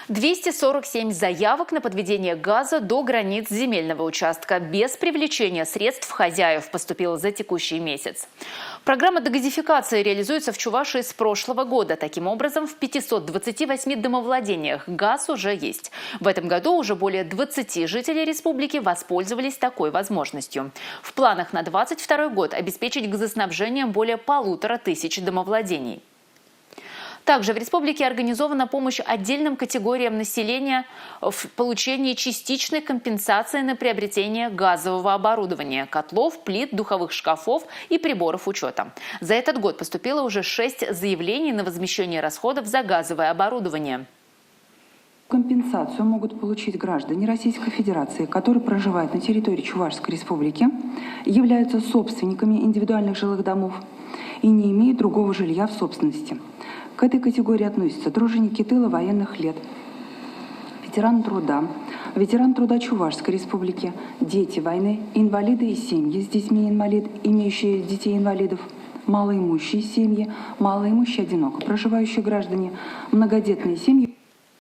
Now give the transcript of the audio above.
247 заявок на подведение газа до границ земельного участка без привлечения средств хозяев поступило за текущий месяц. Программа дегазификации реализуется в Чувашии с прошлого года. Таким образом, в 528 домовладениях газ уже есть. В этом году уже более 20 жителей республики воспользовались такой возможностью. В планах на 2022 год обеспечить газоснабжением более 1500 домовладений. Также в республике организована помощь отдельным категориям населения в получении частичной компенсации на приобретение газового оборудования – котлов, плит, духовых шкафов и приборов учета. За этот год поступило уже 6 заявлений на возмещение расходов за газовое оборудование. Компенсацию могут получить граждане Российской Федерации, которые проживают на территории Чувашской Республики, являются собственниками индивидуальных жилых домов и не имеют другого жилья в собственности. К этой категории относятся труженики тыла военных лет, ветеран труда Чувашской Республики, дети войны, инвалиды и семьи с детьми-инвалид, имеющие детей-инвалидов, малоимущие семьи, малоимущие одиноко проживающие граждане, многодетные семьи.